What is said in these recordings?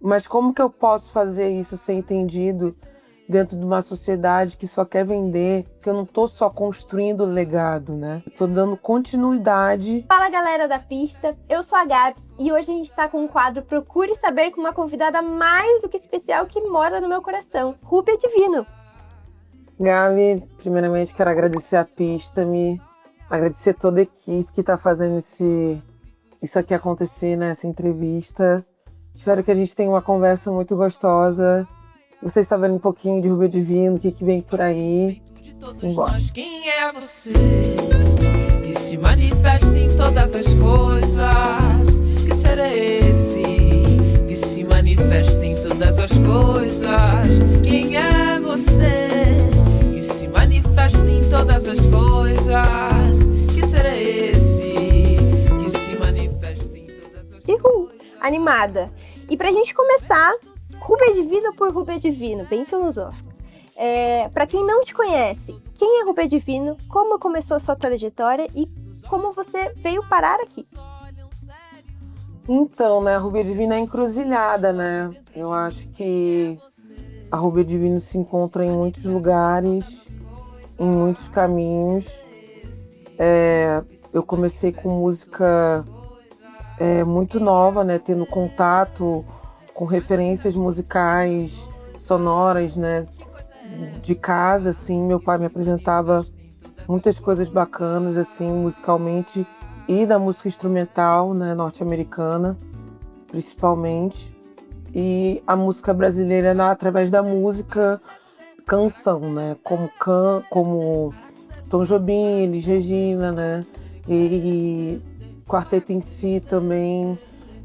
Mas como que eu posso fazer isso ser entendido dentro de uma sociedade que só quer vender? Que eu não tô só construindo legado, né? Eu tô dando continuidade. Fala, galera da pista, eu sou a Gabs e hoje a gente tá com um quadro Procure Saber com uma convidada mais do que especial que mora no meu coração, Rúbia Divino. Gabi, primeiramente quero agradecer a pista, agradecer toda a equipe que tá fazendo isso aqui acontecer, né? Essa entrevista. Espero que a gente tenha uma conversa muito gostosa. Vocês sabendo um pouquinho de Rúbia Divino, o que vem por aí. Simbora. Quem é você? Que se manifesta em todas as coisas. Que ser é esse? Que se manifesta em todas as coisas. Quem é você? Que se manifesta em todas as coisas. Que ser é esse? Que se manifesta em todas as coisas. Animada. E pra gente começar, Rúbia Divino por Rúbia Divino, bem filosófica. Para quem não te conhece, quem é Rúbia Divino, como começou a sua trajetória e como você veio parar aqui? Então, né, a Rúbia Divino é encruzilhada, né? Eu acho que a Rúbia Divino se encontra em muitos lugares, em muitos caminhos. Eu comecei com música muito nova, né, tendo contato com referências musicais sonoras, né, de casa, assim. Meu pai me apresentava muitas coisas bacanas, assim, musicalmente, e da música instrumental, né, norte-americana, principalmente. E a música brasileira através da música canção, né, como Tom Jobim, Elis Regina, né, e Quarteto em Si também.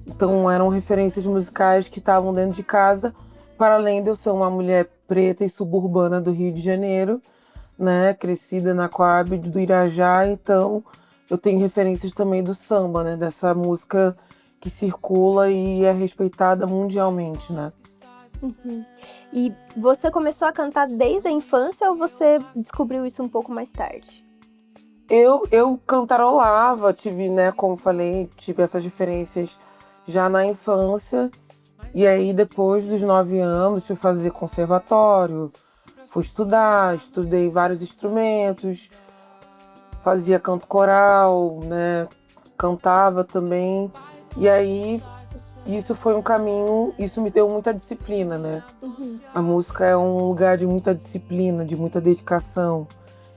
Então eram referências musicais que estavam dentro de casa, para além de eu ser uma mulher preta e suburbana do Rio de Janeiro, né, crescida na Coab do Irajá. Então eu tenho referências também do samba, né, dessa música que circula e é respeitada mundialmente, né. Uhum. E você começou a cantar desde a infância ou você descobriu isso um pouco mais tarde? Eu cantarolava, tive, né, como falei, tive essas referências já na infância. E aí, depois dos 9 anos, fui fazer conservatório, fui estudar, estudei vários instrumentos, fazia canto coral, né, cantava também. E aí, isso foi um caminho, isso me deu muita disciplina, né? Uhum. A música é um lugar de muita disciplina, de muita dedicação.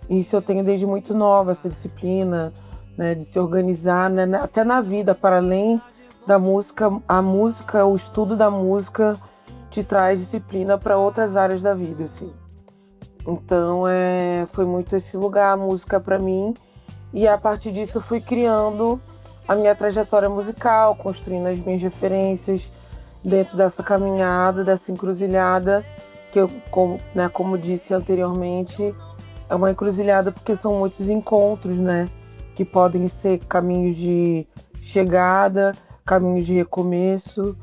Isso eu tenho desde muito nova, essa disciplina, né, de se organizar, né, até na vida, para além da música. A música, o estudo da música te traz disciplina para outras áreas da vida, assim. Então, foi muito esse lugar, a música para mim. E a partir disso eu fui criando a minha trajetória musical, construindo as minhas referências dentro dessa caminhada, dessa encruzilhada, que eu, como disse anteriormente, é uma encruzilhada porque são muitos encontros, né? Que podem ser caminhos de chegada, caminhos de recomeço.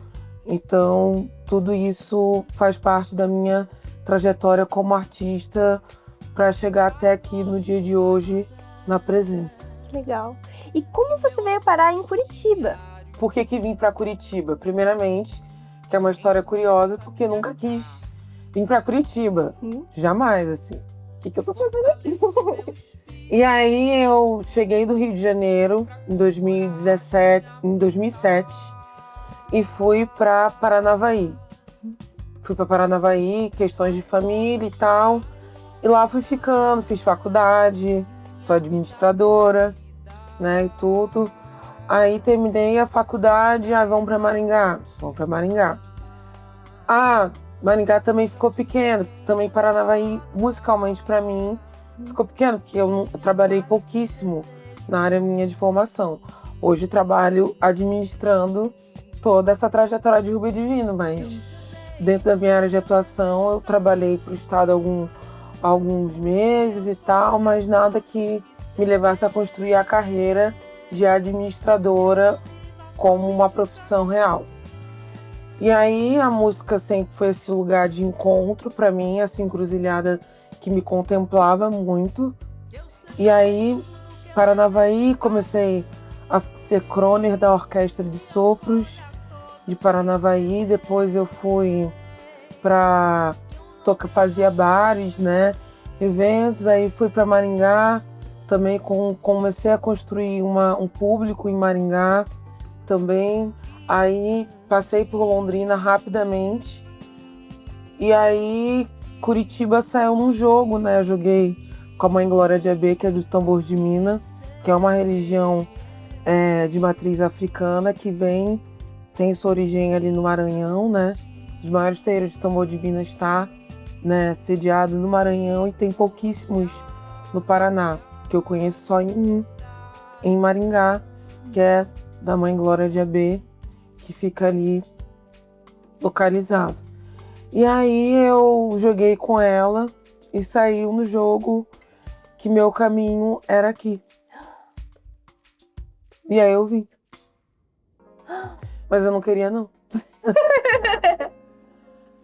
Então, tudo isso faz parte da minha trajetória como artista para chegar até aqui no dia de hoje, na presença. Legal. E como você veio parar em Curitiba? Por que vim para Curitiba? Primeiramente, que é uma história curiosa, porque nunca quis vir para Curitiba. Jamais, assim. O que eu tô fazendo aqui? E aí eu cheguei do Rio de Janeiro em 2007 e fui para Paranavaí. Fui para Paranavaí, questões de família e tal. E lá fui ficando, fiz faculdade, sou administradora, né, e tudo. Aí terminei a faculdade, vamos para Maringá. Vamos para Maringá. Maringá também ficou pequeno, também Paranavaí, musicalmente para mim, ficou pequeno, porque eu trabalhei pouquíssimo na área minha de formação. Hoje trabalho administrando toda essa trajetória de Rúbia Divino, mas dentro da minha área de atuação eu trabalhei para o estado alguns meses e tal, mas nada que me levasse a construir a carreira de administradora como uma profissão real. E aí a música sempre foi esse lugar de encontro para mim, essa encruzilhada que me contemplava muito. E aí, Paranavaí, comecei a ser crooner da orquestra de sopros. de Paranavaí, depois eu fui para fazia bares, né, eventos, aí fui para Maringá, também comecei a construir um público em Maringá também, aí passei por Londrina rapidamente, e aí Curitiba saiu num jogo, né, eu joguei com a Mãe Glória de AB, que é do Tambor de Minas, que é uma religião de matriz africana que tem sua origem ali no Maranhão, né? Os maiores terreiros de Tambor de Minas está, né, sediado no Maranhão, e tem pouquíssimos no Paraná, que eu conheço só em Maringá, que é da Mãe Glória de AB, que fica ali localizado. E aí eu joguei com ela e saiu no jogo que meu caminho era aqui. E aí eu vim. Mas eu não queria, não.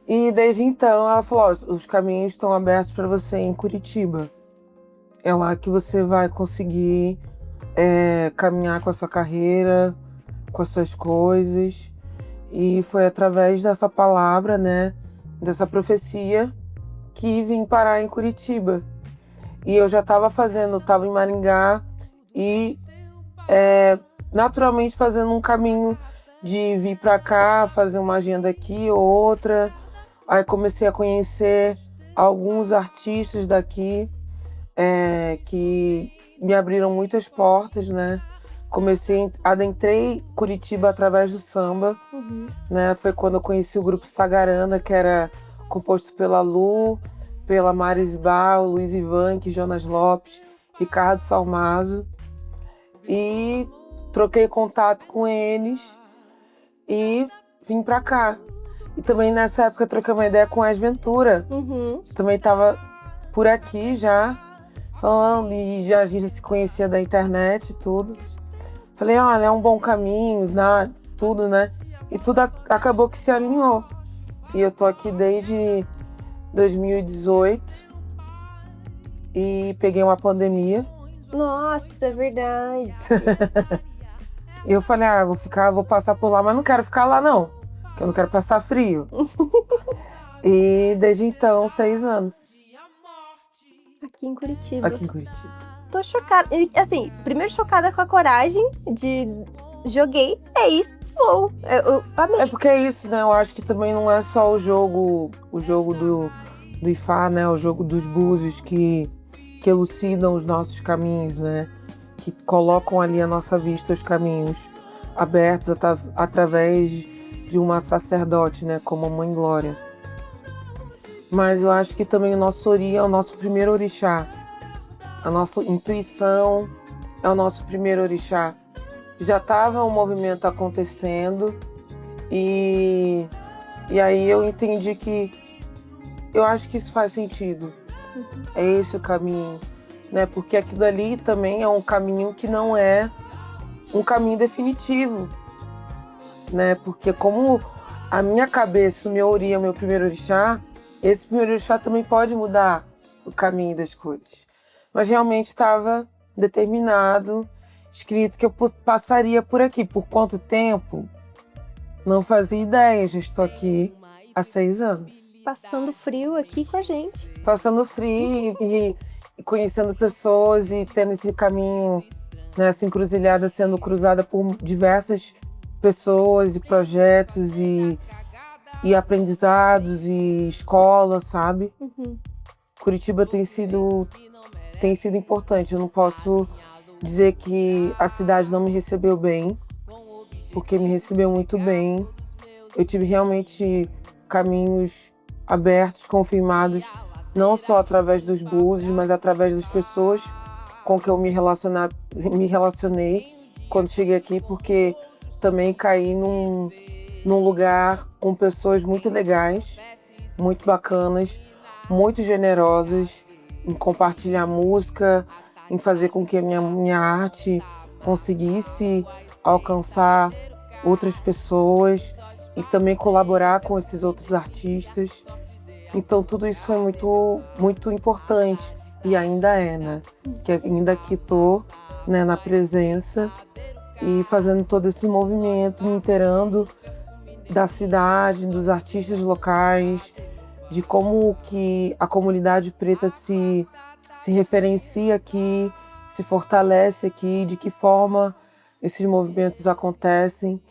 E desde então ela falou, os caminhos estão abertos para você em Curitiba. É lá que você vai conseguir caminhar com a sua carreira, com as suas coisas. E foi através dessa palavra, né, dessa profecia, que vim parar em Curitiba. E eu já estava em Maringá e naturalmente fazendo um caminho de vir para cá, fazer uma agenda aqui ou outra. Aí comecei a conhecer alguns artistas daqui que me abriram muitas portas, né? Adentrei Curitiba através do samba, né? Foi quando eu conheci o grupo Sagarana, que era composto pela Lu, pela Maris Bal, Luiz Ivanque, Jonas Lopes, Ricardo Salmazo. E troquei contato com eles e vim pra cá. E também nessa época troquei uma ideia com a Ventura. Também estava por aqui já, falando, e a gente se conhecia da internet e tudo. Falei, olha, é um bom caminho, tudo, né? E tudo acabou que se alinhou. E eu tô aqui desde 2018 e peguei uma pandemia. Nossa, é verdade. E eu falei, vou passar por lá, mas não quero ficar lá não, porque eu não quero passar frio. E desde então, 6 anos. Aqui em Curitiba. Aqui em Curitiba. Tô chocada. E, assim, primeiro chocada com a coragem de joguei, é isso, vou. Eu amei. É porque é isso, né? Eu acho que também não é só o jogo do Ifá, né? O jogo dos búzios que elucidam os nossos caminhos, né? Que colocam ali à nossa vista os caminhos abertos através de uma sacerdote, né? Como a Mãe Glória. Mas eu acho que também o nosso Ori é o nosso primeiro orixá. A nossa intuição é o nosso primeiro orixá. Já estava um movimento acontecendo e aí eu entendi que eu acho que isso faz sentido. É esse o caminho, né? Porque aquilo ali também é um caminho que não é um caminho definitivo, né? Porque como a minha cabeça, o meu Ori é o meu primeiro orixá, esse primeiro orixá também pode mudar o caminho das coisas. Mas realmente estava determinado, escrito que eu passaria por aqui. Por quanto tempo? Não fazia ideia, já estou aqui há 6 anos. Passando frio aqui com a gente. Passando frio e conhecendo pessoas e tendo esse caminho, né, essa encruzilhada sendo cruzada por diversas pessoas e projetos e aprendizados e escola, sabe? Curitiba tem sido importante. Eu não posso dizer que a cidade não me recebeu bem, porque me recebeu muito bem. Eu tive realmente caminhos abertos, confirmados, não só através dos búzios, mas através das pessoas com que eu me relacionei quando cheguei aqui, porque também caí num lugar com pessoas muito legais, muito bacanas, muito generosas, em compartilhar música, em fazer com que a minha arte conseguisse alcançar outras pessoas e também colaborar com esses outros artistas. Então tudo isso foi muito, muito importante e ainda é, né? Que ainda aqui estou, né, na presença e fazendo todo esse movimento, me inteirando da cidade, dos artistas locais, de como que a comunidade preta se referencia aqui, se fortalece aqui, de que forma esses movimentos acontecem.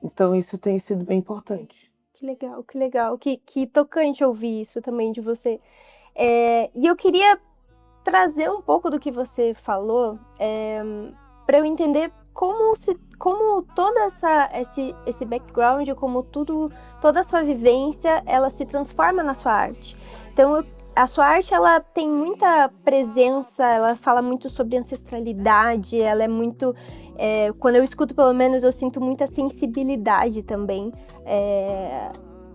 Então isso tem sido bem importante. Que legal, que legal. Que tocante ouvir isso também de você. E eu queria trazer um pouco do que você falou para eu entender como todo esse background, como toda a sua vivência, ela se transforma na sua arte. Então, a sua arte, ela tem muita presença, ela fala muito sobre ancestralidade, ela é muito... quando eu escuto, pelo menos, eu sinto muita sensibilidade também.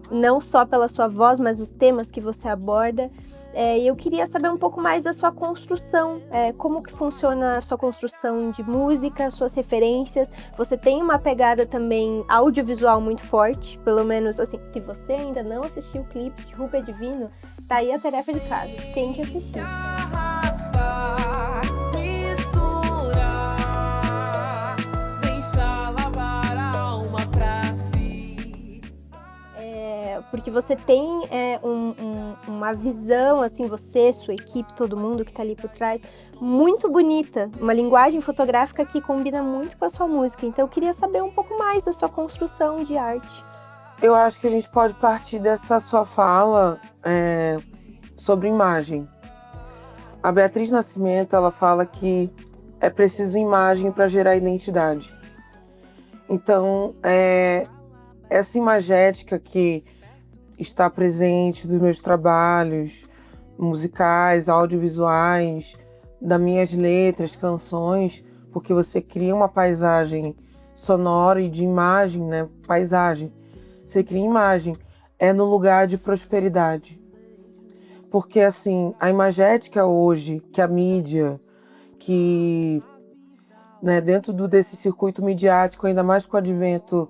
Não só pela sua voz, mas os temas que você aborda. E eu queria saber um pouco mais da sua construção, como que funciona a sua construção de música, suas referências. Você tem uma pegada também audiovisual muito forte, pelo menos, assim, se você ainda não assistiu clipes de Rubia Divino, tá aí a tarefa de casa, tem que assistir. Porque você tem uma visão, assim, você, sua equipe, todo mundo que tá ali por trás, muito bonita, uma linguagem fotográfica que combina muito com a sua música. Então eu queria saber um pouco mais da sua construção de arte. Eu acho que a gente pode partir dessa sua fala sobre imagem. A Beatriz Nascimento, ela fala que é preciso imagem para gerar identidade. Então, essa imagética que está presente nos meus trabalhos musicais, audiovisuais, das minhas letras, canções, porque você cria uma paisagem sonora e de imagem, né? Paisagem. Você cria imagem. É no lugar de prosperidade. Porque, assim, a imagética hoje, que a mídia, que, né, dentro desse circuito midiático, ainda mais com o advento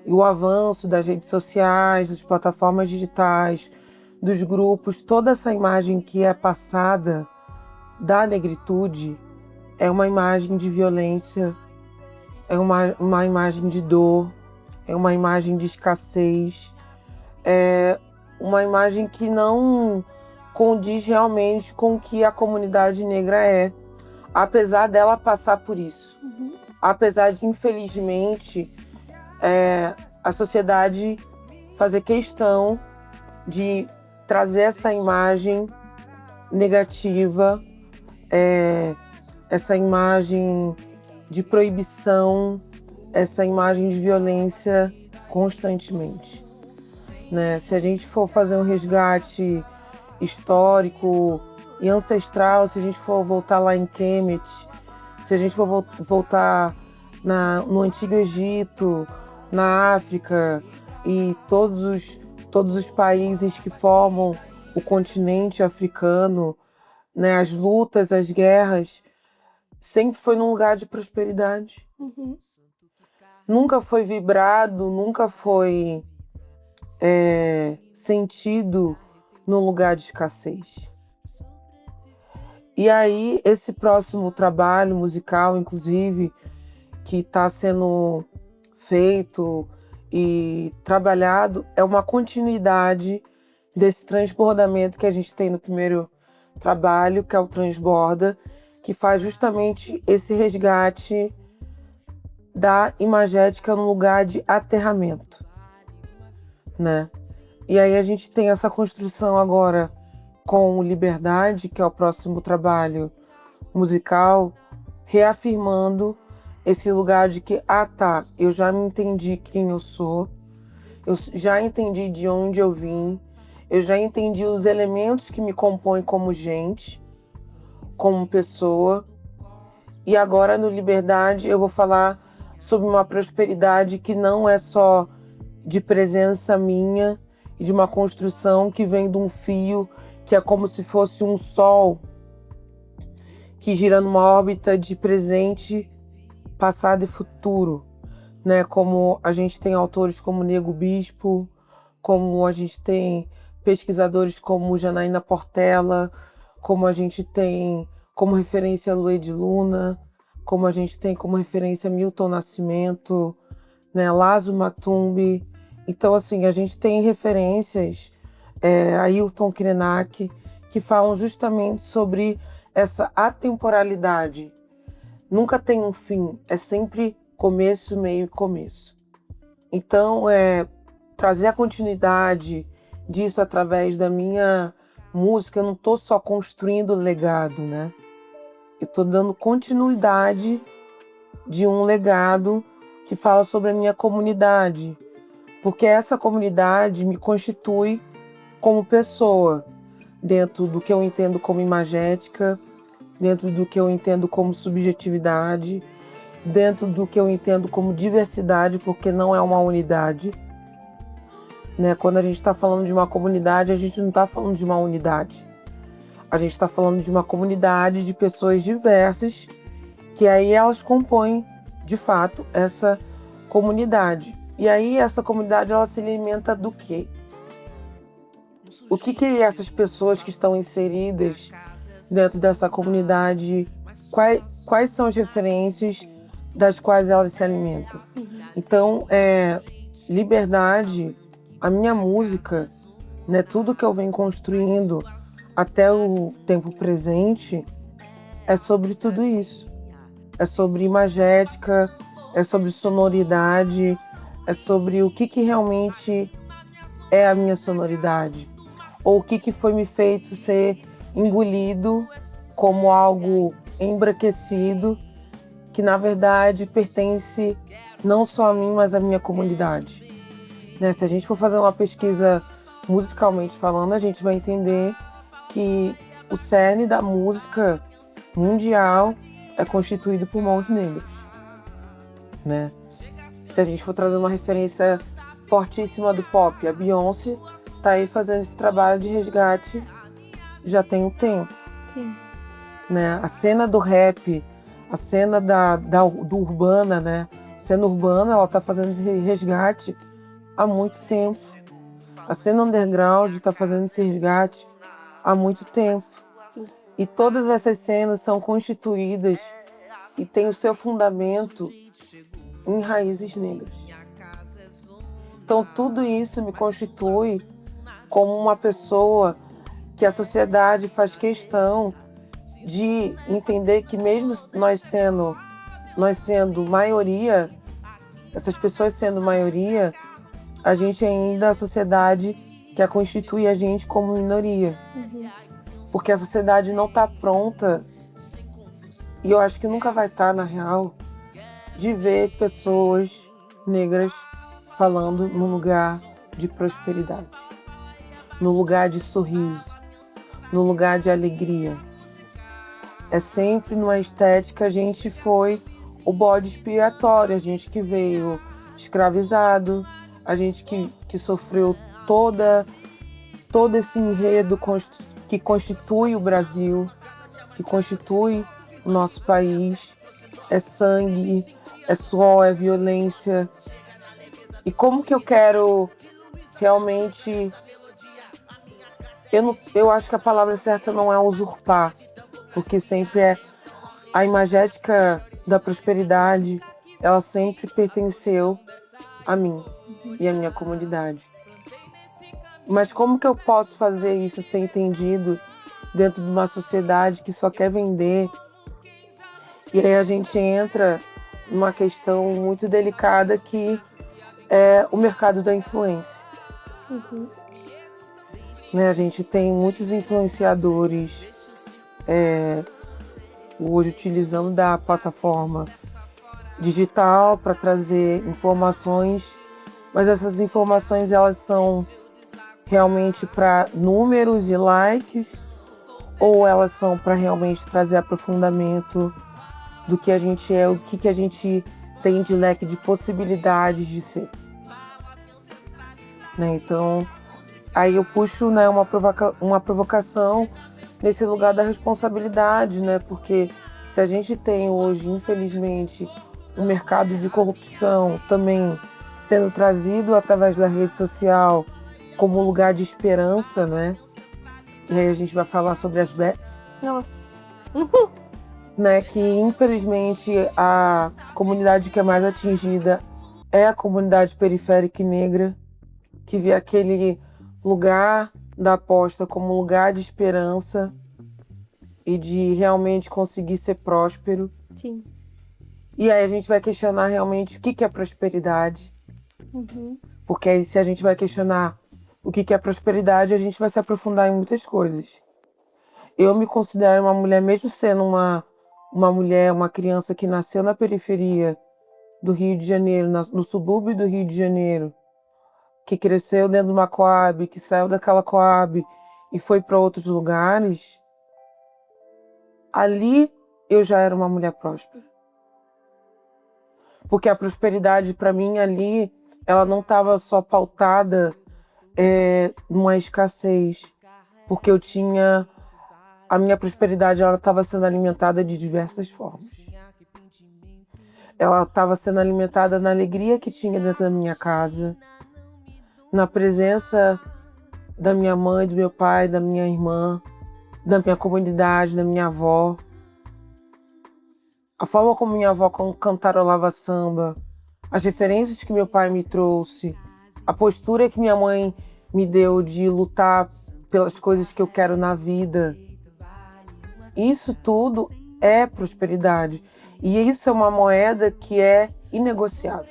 e o avanço das redes sociais, das plataformas digitais, dos grupos, toda essa imagem que é passada da negritude é uma imagem de violência, é uma imagem de dor, é uma imagem de escassez, é uma imagem que não condiz realmente com o que a comunidade negra é, apesar dela passar por isso. Apesar de, infelizmente, a sociedade fazer questão de trazer essa imagem negativa, essa imagem de proibição, essa imagem de violência constantemente, né? Se a gente for fazer um resgate histórico e ancestral, se a gente for voltar lá em Kemet, se a gente for voltar no Antigo Egito, na África e todos os países que formam o continente africano, né, as lutas, as guerras, sempre foi num lugar de prosperidade. Nunca foi vibrado, nunca foi sentido num lugar de escassez. E aí, esse próximo trabalho musical, inclusive, que está sendo feito e trabalhado, é uma continuidade desse transbordamento que a gente tem no primeiro trabalho, que é o Transborda, que faz justamente esse resgate da imagética no lugar de aterramento, né? E aí a gente tem essa construção agora com Liberdade, que é o próximo trabalho musical, reafirmando esse lugar de que, eu já me entendi quem eu sou, eu já entendi de onde eu vim, eu já entendi os elementos que me compõem como gente, como pessoa, e agora no Liberdade eu vou falar sobre uma prosperidade que não é só de presença minha e de uma construção que vem de um fio que é como se fosse um sol que gira numa órbita de presente, passado e futuro, né? Como a gente tem autores como Nego Bispo, como a gente tem pesquisadores como Janaína Portela, como a gente tem como referência Lued Luna, como a gente tem como referência Milton Nascimento, né? Lazo Matumbi Então, assim, a gente tem referências, Ailton Krenak, que falam justamente sobre essa atemporalidade. Nunca tem um fim, é sempre começo, meio e começo. Então, trazer a continuidade disso através da minha música, eu não estou só construindo legado, né? Eu estou dando continuidade de um legado que fala sobre a minha comunidade, porque essa comunidade me constitui como pessoa, dentro do que eu entendo como imagética, dentro do que eu entendo como subjetividade, dentro do que eu entendo como diversidade, porque não é uma unidade. Né? Quando a gente está falando de uma comunidade, a gente não está falando de uma unidade. A gente está falando de uma comunidade de pessoas diversas, que aí elas compõem, de fato, essa comunidade. E aí essa comunidade, ela se alimenta do quê? O que essas pessoas que estão inseridas dentro dessa comunidade, quais são as referências das quais elas se alimentam? Então, liberdade, a minha música, né, tudo que eu venho construindo até o tempo presente, é sobre tudo isso. É sobre imagética, é sobre sonoridade, é sobre o que realmente é a minha sonoridade. Ou o que foi me feito ser engolido como algo embranquecido, que na verdade pertence não só a mim, mas à minha comunidade. Né? Se a gente for fazer uma pesquisa musicalmente falando, a gente vai entender que o cerne da música mundial é constituído por mãos negras. Né? Se a gente for trazer uma referência fortíssima do pop, a Beyoncé tá aí fazendo esse trabalho de resgate já tem um tempo. Sim. Né? A cena do rap, a cena do urbana, né? A cena urbana, ela tá fazendo esse resgate há muito tempo. A cena underground tá fazendo esse resgate há muito tempo. Sim. E todas essas cenas são constituídas e têm o seu fundamento em raízes negras. Então tudo isso me constitui como uma pessoa que a sociedade faz questão de entender que mesmo nós sendo maioria, essas pessoas sendo maioria, a gente ainda, a sociedade quer constituir a gente como minoria. Porque a sociedade não está pronta, e eu acho que nunca vai estar, na real, de ver pessoas negras falando num lugar de prosperidade, no lugar de sorriso, no lugar de alegria. É sempre numa estética, a gente foi o bode expiatório, a gente que veio escravizado, a gente que sofreu todo esse enredo que constitui o Brasil, que constitui o nosso país. É sangue, é suor, é violência. E como que eu quero realmente... Eu acho que a palavra certa não é usurpar, porque sempre é a imagética da prosperidade, ela sempre pertenceu a mim e à minha comunidade. Mas como que eu posso fazer isso ser entendido dentro de uma sociedade que só quer vender? E aí a gente entra numa questão muito delicada que é o mercado da influência. Né, a gente tem muitos influenciadores hoje utilizando da plataforma digital para trazer informações, mas essas informações elas são realmente para números e likes, ou elas são para realmente trazer aprofundamento do que a gente é, o que a gente tem de leque de possibilidades de ser. Né? Então, aí eu puxo, né, uma provocação nesse lugar da responsabilidade, né? Porque se a gente tem hoje, infelizmente, um mercado de corrupção também sendo trazido através da rede social como lugar de esperança, né? E aí a gente vai falar sobre as bets. Nossa. Né? Que infelizmente a comunidade que é mais atingida é a comunidade periférica e negra. que vê aquele lugar da aposta como lugar de esperança e de realmente conseguir ser próspero. Sim. E aí a gente vai questionar realmente o que é prosperidade. Uhum. Porque aí se a gente vai questionar o que é prosperidade, a gente vai se aprofundar em muitas coisas. Eu me considero uma mulher, mesmo sendo uma mulher, uma criança que nasceu na periferia do Rio de Janeiro, no subúrbio do Rio de Janeiro, que cresceu dentro de uma Coab, que saiu daquela Coab e foi para outros lugares, ali eu já era uma mulher próspera. Porque a prosperidade, para mim, ali, ela não estava só pautada numa escassez. Porque eu tinha... A minha prosperidade, ela estava sendo alimentada de diversas formas. Ela estava sendo alimentada na alegria que tinha dentro da minha casa, na presença da minha mãe, do meu pai, da minha irmã, da minha comunidade, da minha avó. A forma como minha avó cantarolava samba, as referências que meu pai me trouxe, a postura que minha mãe me deu de lutar pelas coisas que eu quero na vida. Isso tudo é prosperidade. E isso é uma moeda que é inegociável.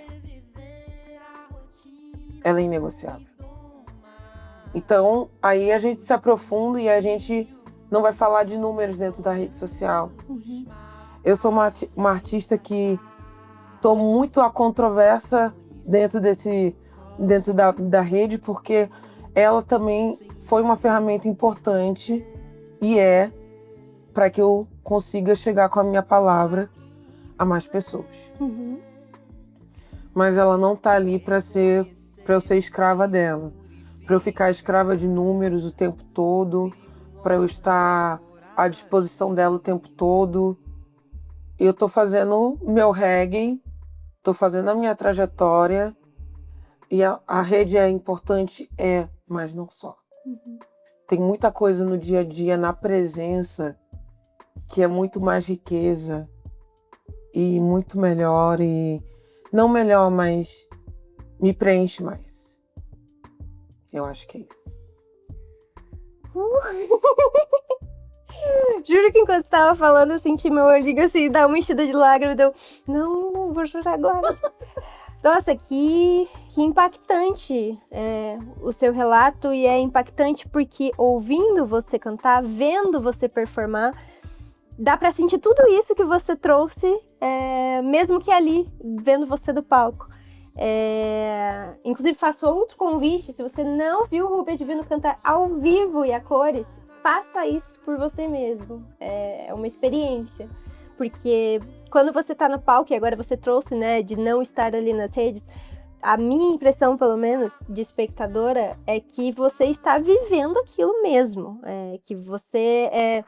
Ela é inegociável. Então, aí a gente se aprofunda e a gente não vai falar de números dentro da rede social. Uhum. Eu sou uma artista que estou muito a controvérsia dentro da rede, porque ela também foi uma ferramenta importante e para que eu consiga chegar com a minha palavra a mais pessoas. Uhum. Mas ela não está ali para eu ser escrava dela, para eu ficar escrava de números o tempo todo, para eu estar à disposição dela o tempo todo. Eu estou fazendo meu reggae, estou fazendo a minha trajetória e a rede é importante, mas não só. Uhum. Tem muita coisa no dia a dia, na presença, que é muito mais riqueza e muito melhor e não melhor, mas me preenche mais. Eu acho que é isso. Juro que enquanto você tava falando, eu senti meu olhinho assim, dar uma enchida de lágrimas, deu, não vou chorar agora. Nossa, que impactante o seu relato, e é impactante porque ouvindo você cantar, vendo você performar, dá pra sentir tudo isso que você trouxe, mesmo que ali, vendo você do palco. Inclusive, faço outro convite, se você não viu o Rúbia Divino cantar ao vivo e a cores, faça isso por você mesmo. É uma experiência. Porque quando você tá no palco, e agora você trouxe, né, de não estar ali nas redes, a minha impressão, pelo menos, de espectadora, é que você está vivendo aquilo mesmo. Que você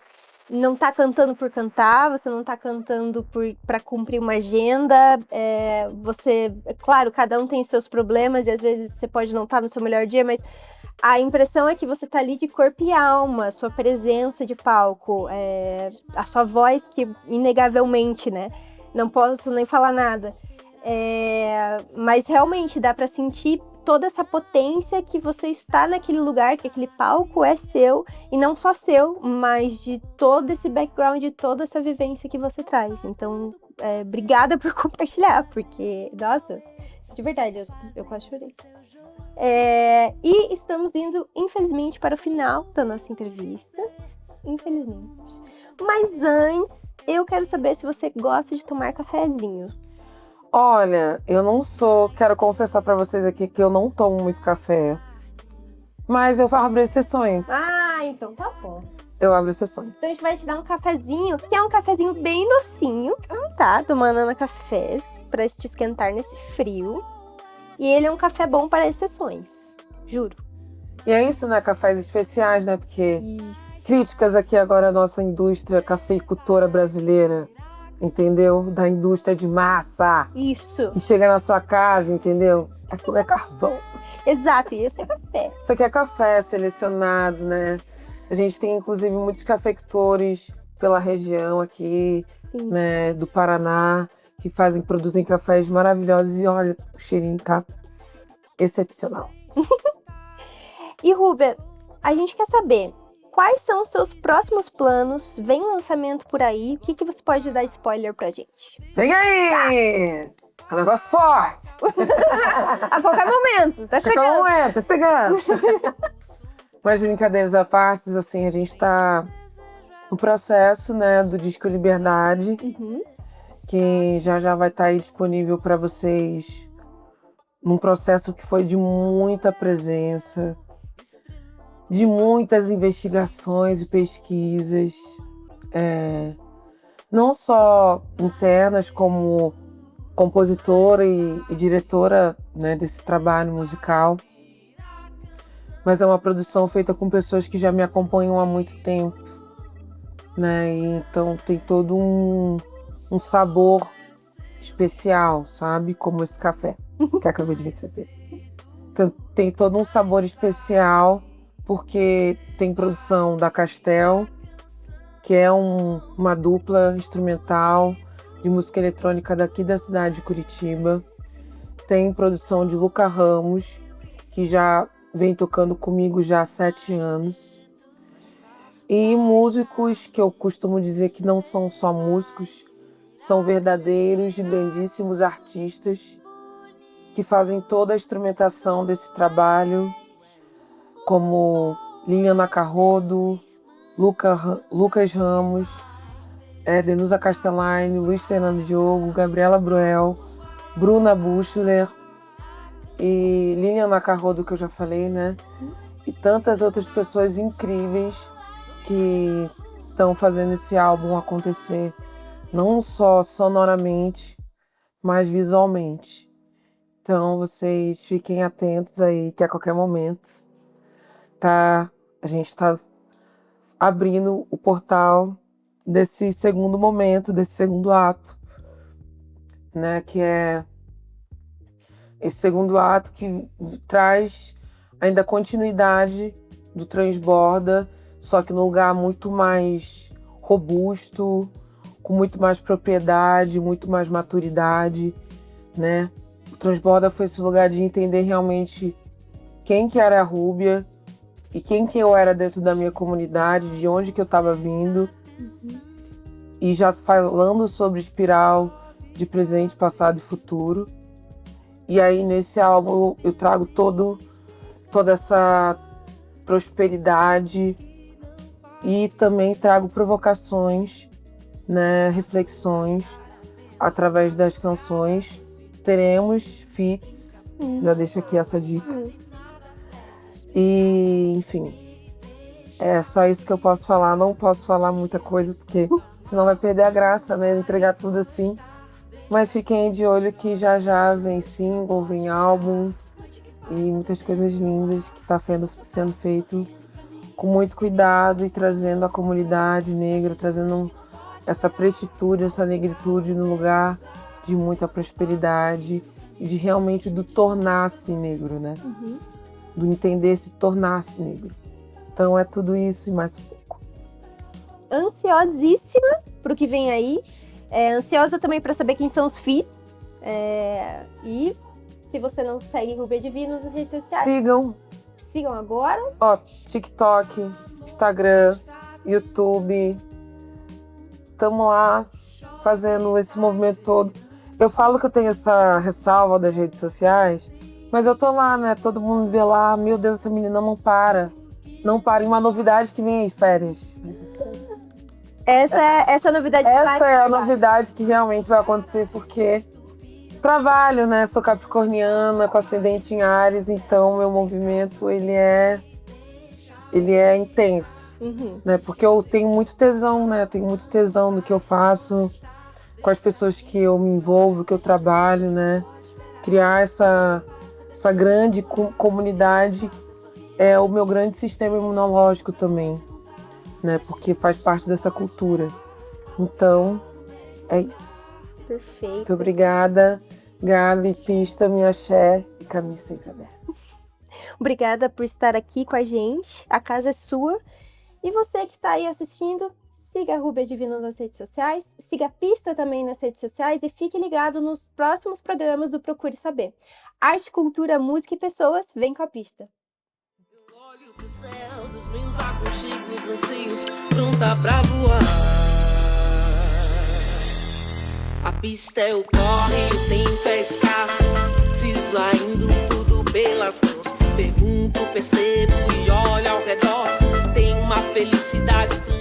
não tá cantando por cantar, você não tá cantando para cumprir uma agenda. Claro, cada um tem seus problemas e às vezes você pode não estar no seu melhor dia, mas a impressão é que você tá ali de corpo e alma, a sua presença de palco, a sua voz que, inegavelmente, né? Não posso nem falar nada. Mas realmente dá pra sentir toda essa potência que você está naquele lugar, que aquele palco é seu, e não só seu, mas de todo esse background, de toda essa vivência que você traz. Então, obrigada por compartilhar, porque, nossa, de verdade, eu quase chorei. E estamos indo, infelizmente, para o final da nossa entrevista. Infelizmente. Mas antes, eu quero saber se você gosta de tomar cafezinho. Olha, eu não quero confessar pra vocês aqui que eu não tomo muito café. Mas eu abro exceções. Ah, então tá bom. Eu abro exceções. Então a gente vai te dar um cafezinho, que é um cafezinho bem docinho, tá? Do Manana Cafés, pra te esquentar nesse frio. E ele é um café bom para exceções, juro. E é isso, né? Cafés especiais, né? Porque Isso. críticas aqui agora à nossa indústria cafeicultora brasileira, entendeu? Da indústria de massa. Isso. Que chega na sua casa, entendeu? Aquilo é carvão. Exato, e esse é café. Isso aqui é café selecionado, né? A gente tem, inclusive, muitos cafeicultores pela região aqui, Sim. né? Do Paraná, que produzem cafés maravilhosos. E olha, o cheirinho tá excepcional. E Rúbia, a gente quer saber quais são os seus próximos planos? Vem lançamento por aí? O que você pode dar de spoiler pra gente? Vem aí! É um negócio forte! A qualquer momento, tá A qualquer chegando. momento, tá chegando! Mas brincadeiras à parte, assim, a gente tá no processo, né, do disco Liberdade, Uhum. que já vai estar aí disponível para vocês num processo que foi de muita presença, de muitas investigações e pesquisas, não só internas como compositora e diretora, né, desse trabalho musical, mas é uma produção feita com pessoas que já me acompanham há muito tempo, né? E então tem todo um sabor especial, sabe? Como esse café que acabei de receber. Então, tem todo um sabor especial porque tem produção da Castel, que é uma dupla instrumental de música eletrônica daqui da cidade de Curitiba. Tem produção de Luca Ramos, que já vem tocando comigo já há 7 anos. E músicos que eu costumo dizer que não são só músicos, são verdadeiros e lindíssimos artistas que fazem toda a instrumentação desse trabalho, como Liliana Carrodo, Lucas Ramos, Denusa Castellani, Luiz Fernando Diogo, Gabriela Bruel, Bruna Buchler e Liliana Carrodo, que eu já falei, né? E tantas outras pessoas incríveis que estão fazendo esse álbum acontecer, não só sonoramente, mas visualmente. Então vocês fiquem atentos aí, que a qualquer momento a gente está abrindo o portal desse segundo momento, desse segundo ato, né? Que é esse segundo ato que traz ainda continuidade do Transborda, só que num lugar muito mais robusto, com muito mais propriedade, muito mais maturidade, né? O Transborda foi esse lugar de entender realmente quem que era a Rúbia e quem que eu era dentro da minha comunidade, de onde que eu estava vindo. E já falando sobre espiral de presente, passado e futuro. E aí nesse álbum eu trago toda essa prosperidade e também trago provocações, né, reflexões através das canções. Teremos feats, já deixo aqui essa dica. E, enfim, é só isso que eu posso falar. Não posso falar muita coisa, porque senão vai perder a graça, né? Entregar tudo assim. Mas fiquem de olho que já vem single, vem álbum e muitas coisas lindas que está sendo feito com muito cuidado e trazendo a comunidade negra, trazendo essa pretitude, essa negritude no lugar de muita prosperidade e de realmente do tornar-se negro, né? Do entender se tornar-se negro. Então é tudo isso e mais um pouco. Ansiosíssima pro que vem aí. Ansiosa também para saber quem são os feats. E se você não segue Rúbia Divino nas redes sociais, sigam agora. Ó, TikTok, Instagram, YouTube. Estamos lá fazendo esse movimento todo. Eu falo que eu tenho essa ressalva das redes sociais, mas eu tô lá, né? Todo mundo vê lá, meu Deus, essa menina não para. Não para. E uma novidade que vem aí, férias. Essa novidade Essa é a novidade que realmente vai acontecer, porque trabalho, né? Sou capricorniana, com ascendente em Áries, então meu movimento, ele é intenso, né? Porque eu tenho muito tesão, né? Eu tenho muito tesão do que eu faço, com as pessoas que eu me envolvo, que eu trabalho, né? Criar essa grande comunidade é o meu grande sistema imunológico também, né? Porque faz parte dessa cultura. Então, é isso. Perfeito. Muito obrigada, Gabi, Pista, minha axé e caminho sempre aberto. Obrigada por estar aqui com a gente. A casa é sua. E você que está aí assistindo, siga a Rúbia Divino nas redes sociais, siga a Pista também nas redes sociais e fique ligado nos próximos programas do Procure Saber. Arte, cultura, música e pessoas, vem com a Pista. Olho pro céu dos meus aconchegos, anseios, pronta pra voar. A pista é o corre, o tempo é escasso, se esvaindo tudo pelas mãos. Pergunto, percebo e olho ao redor. Tem uma felicidade estranha.